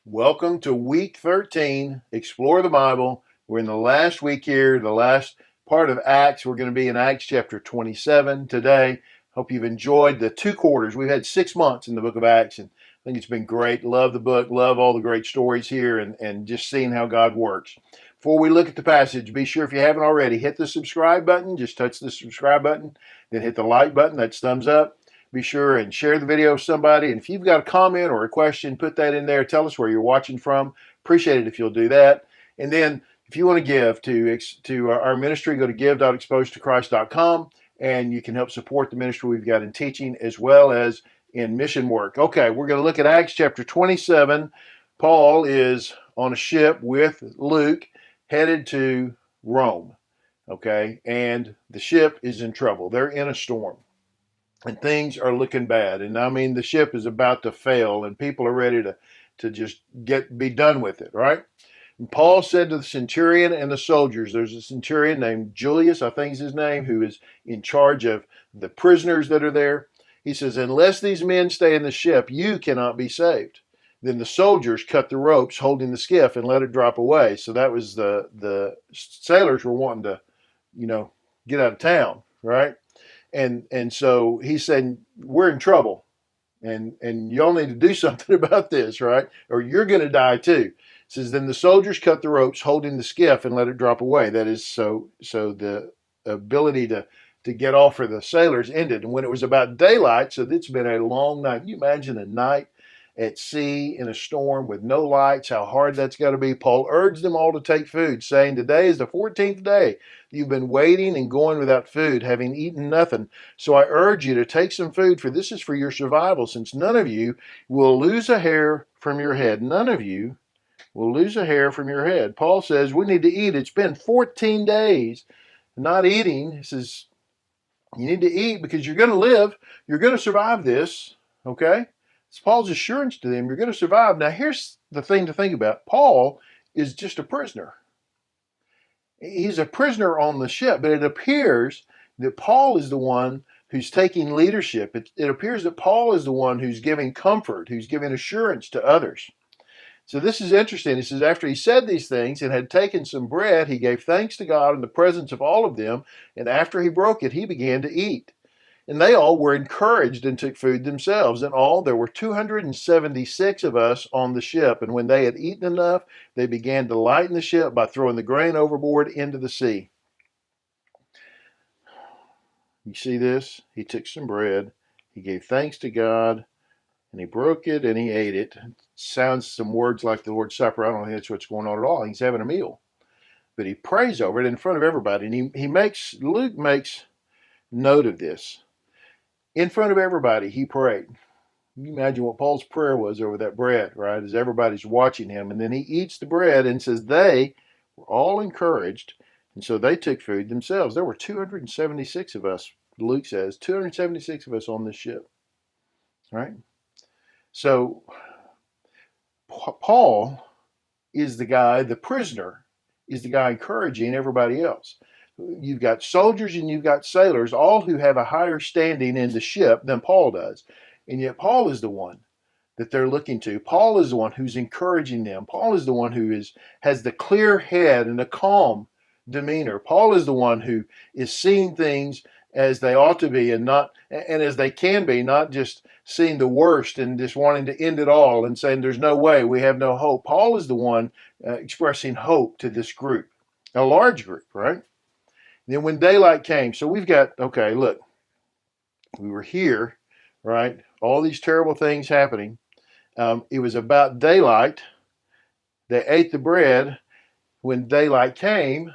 Welcome to week 13, Explore the Bible. We're in the last week here, the last part of Acts. We're going to be in Acts chapter 27 today. Hope you've enjoyed the 2 quarters. We've had 6 months in the book of Acts, and I think it's been great. Love the book, love all the great stories here, and just seeing how God works. Before we look at the passage, be sure if you haven't already, hit the subscribe button. Just touch the subscribe button, then hit the like button. That's thumbs up. Be sure and share the video with somebody. And if you've got a comment or a question, put that in there. Tell us where you're watching from. Appreciate it if you'll do that. And then if you want to give to our ministry, go to give.exposedtochrist.com and you can help support the ministry we've got in teaching as well as in mission work. Okay, we're going to look at Acts chapter 27. Paul is on a ship with Luke headed to Rome. Okay, and the ship is in trouble. They're in a storm. And things are looking bad. And I mean, the ship is about to fail and people are ready to just be done with it, right? And Paul said to the centurion and the soldiers, there's a centurion named Julius, I think is his name, who is in charge of the prisoners that are there. He says, unless these men stay in the ship, you cannot be saved. Then the soldiers cut the ropes holding the skiff and let it drop away. So that was the sailors were wanting to, get out of town, right? And so he said, we're in trouble and y'all need to do something about this, right? Or you're going to die too. It says, then the soldiers cut the ropes holding the skiff and let it drop away. That is so the ability to get off for the sailors ended. And when it was about daylight, so it's been a long night. Can you imagine a night at sea in a storm with no lights, how hard that's got to be? Paul urged them all to take food, saying, today is the 14th day. You've been waiting and going without food, having eaten nothing. So I urge you to take some food, for this is for your survival, since none of you will lose a hair from your head. None of you will lose a hair from your head. Paul says, we need to eat. It's been 14 days not eating. He says, you need to eat because you're going to live. You're going to survive this, okay? It's Paul's assurance to them, you're going to survive. Now, here's the thing to think about. Paul is just a prisoner. He's a prisoner on the ship, but it appears that Paul is the one who's taking leadership. It appears that Paul is the one who's giving comfort, who's giving assurance to others. So this is interesting. He says, after he said these things and had taken some bread, he gave thanks to God in the presence of all of them, and after he broke it, he began to eat. And they all were encouraged and took food themselves. In all, there were 276 of us on the ship. And when they had eaten enough, they began to lighten the ship by throwing the grain overboard into the sea. You see this? He took some bread. He gave thanks to God. And he broke it and he ate it. It sounds some words like the Lord's Supper. I don't think that's what's going on at all. He's having a meal. But he prays over it in front of everybody. And Luke makes note of this. In front of everybody, he prayed. You imagine what Paul's prayer was over that bread, right? As everybody's watching him. And then he eats the bread and says they were all encouraged. And so they took food themselves. There were 276 of us, Luke says, 276 of us on this ship, right? So Paul is the guy, the prisoner, is the guy encouraging everybody else. You've got soldiers and you've got sailors, all who have a higher standing in the ship than Paul does. And yet Paul is the one that they're looking to. Paul is the one who's encouraging them. Paul is the one who has the clear head and a calm demeanor. Paul is the one who is seeing things as they ought to be and as they can be, not just seeing the worst and just wanting to end it all and saying there's no way, we have no hope. Paul is the one expressing hope to this group, a large group, right? Then when daylight came, so we've got, okay, look, we were here, right? All these terrible things happening. It was about daylight. They ate the bread. When daylight came,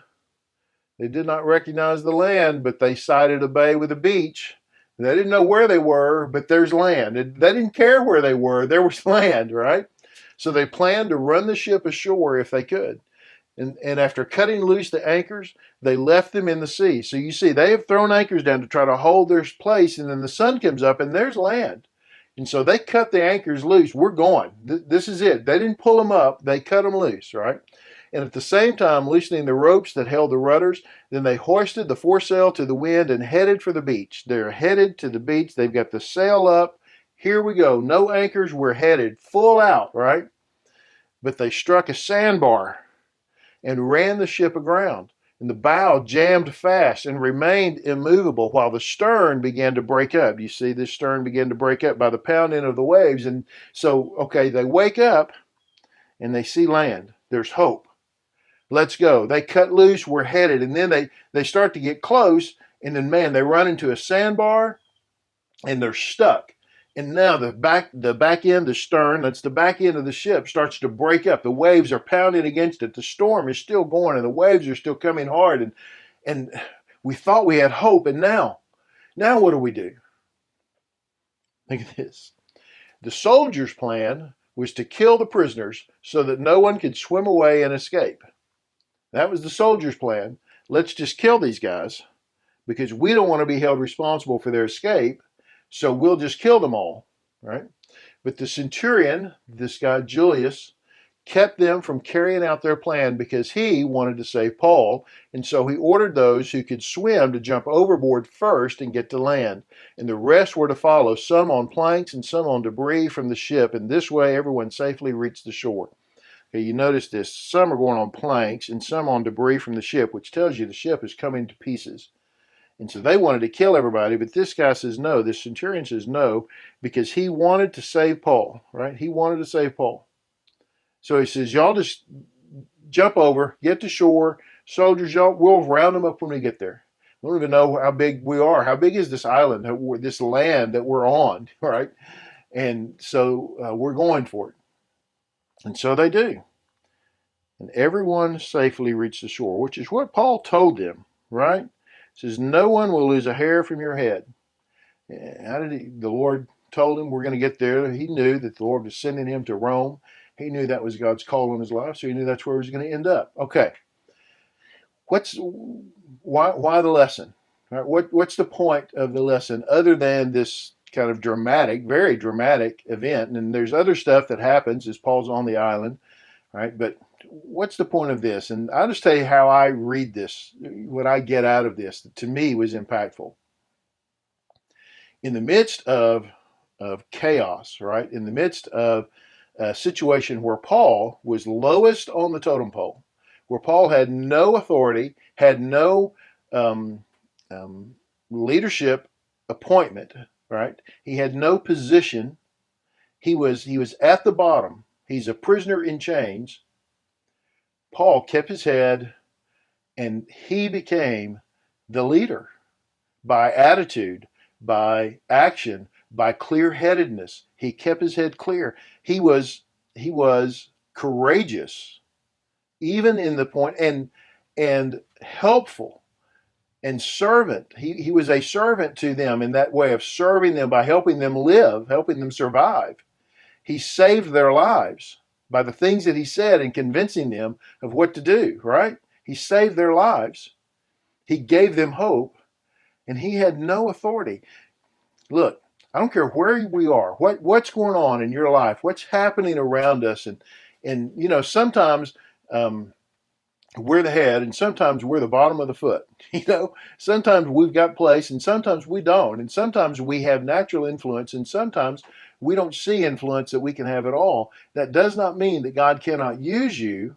they did not recognize the land, but they sighted a bay with a beach. They didn't know where they were, but there's land. They didn't care where they were. There was land, right? So they planned to run the ship ashore if they could. And after cutting loose the anchors, they left them in the sea. So you see, they have thrown anchors down to try to hold their place, and then the sun comes up and there's land. And so they cut the anchors loose. We're going. This is it. They didn't pull them up. They cut them loose, right? And at the same time, loosening the ropes that held the rudders, then they hoisted the foresail to the wind and headed for the beach. They're headed to the beach. They've got the sail up. Here we go. No anchors. We're headed full out, right? but they struck a sandbar and ran the ship aground. And the bow jammed fast and remained immovable while the stern began to break up. You see, the stern began to break up by the pounding of the waves. And so, okay, they wake up and they see land. There's hope. Let's go. They cut loose. We're headed. And then they start to get close. And then, man, they run into a sandbar and they're stuck. And now the back end, the stern, that's the back end of the ship, starts to break up. The waves are pounding against it. The storm is still going, and the waves are still coming hard. And we thought we had hope, and now what do we do? Think of this. The soldiers' plan was to kill the prisoners so that no one could swim away and escape. That was the soldiers' plan. Let's just kill these guys because we don't want to be held responsible for their escape. So we'll just kill them all, right? But the centurion, this guy Julius, kept them from carrying out their plan because he wanted to save Paul. And so he ordered those who could swim to jump overboard first and get to land. And the rest were to follow, some on planks and some on debris from the ship. And this way, everyone safely reached the shore. Okay, you notice this. Some are going on planks and some on debris from the ship, which tells you the ship is coming to pieces. And so they wanted to kill everybody, but this guy says no. This centurion says no because he wanted to save Paul, right? He wanted to save Paul. So he says, y'all just jump over, get to shore. Soldiers, y'all, we'll round them up when we get there. We don't even know how big we are. How big is this island, this land that we're on, right? And so we're going for it. And so they do. And everyone safely reached the shore, which is what Paul told them, right? Says, no one will lose a hair from your head. How did the Lord told him we're going to get there. He knew that the Lord was sending him to Rome. He knew that was God's call on his life, so he knew that's where he was going to end up. Okay. Why the lesson? Right? What's the point of the lesson other than this kind of dramatic, very dramatic event? And there's other stuff that happens as Paul's on the island, right? But what's the point of this? And I'll just tell you how I read this, what I get out of this, that to me was impactful. In the midst of chaos, right? In the midst of a situation where Paul was lowest on the totem pole, where Paul had no authority, had no leadership appointment, right? He had no position. He was at the bottom. He's a prisoner in chains. Paul kept his head, and he became the leader by attitude, by action, by clear-headedness. He kept his head clear. He was courageous, even in the point, and helpful and servant. He was a servant to them in that way of serving them by helping them live, helping them survive. He saved their lives by the things that he said and convincing them of what to do, right? He saved their lives. He gave them hope, and he had no authority. Look, I don't care where we are, what's going on in your life, what's happening around us, and you know, sometimes we're the head, and sometimes we're the bottom of the foot. You know, sometimes we've got place, and sometimes we don't, and sometimes we have natural influence, and sometimes we don't see influence that we can have at all. That does not mean that God cannot use you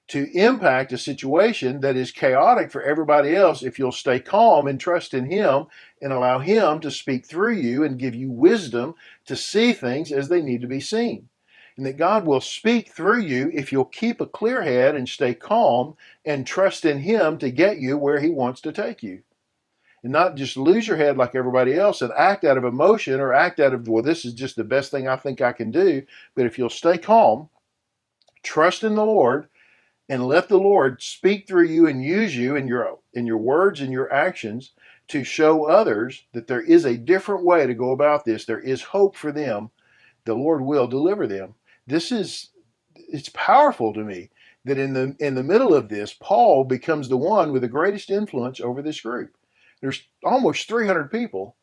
to impact a situation that is chaotic for everybody else if you'll stay calm and trust in Him and allow Him to speak through you and give you wisdom to see things as they need to be seen. And that God will speak through you if you'll keep a clear head and stay calm and trust in Him to get you where He wants to take you. And not just lose your head like everybody else and act out of emotion or act out of, well, this is just the best thing I think I can do. But if you'll stay calm, trust in the Lord, and let the Lord speak through you and use you in your words and your actions to show others that there is a different way to go about this. There is hope for them. The Lord will deliver them. It's powerful to me that in the middle of this, Paul becomes the one with the greatest influence over this group. There's almost 300 people,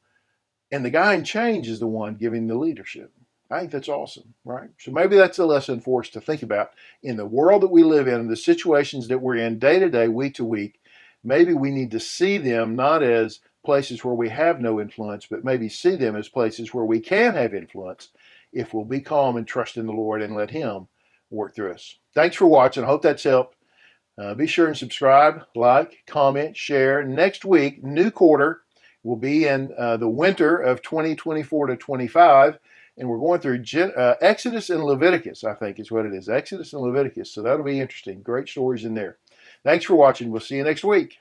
and the guy in chains is the one giving the leadership. I think that's awesome, right? So maybe that's a lesson for us to think about in the world that we live in, the situations that we're in day to day, week to week. Maybe we need to see them not as places where we have no influence, but maybe see them as places where we can have influence if we'll be calm and trust in the Lord and let Him work through us. Thanks for watching. I hope that's helped. Be sure and subscribe, like, comment, share. Next week, new quarter, will be in the winter of 2024 to 25, and we're going through Exodus and Leviticus, I think is what it is. Exodus and Leviticus. So that'll be interesting. Great stories in there. Thanks for watching. We'll see you next week.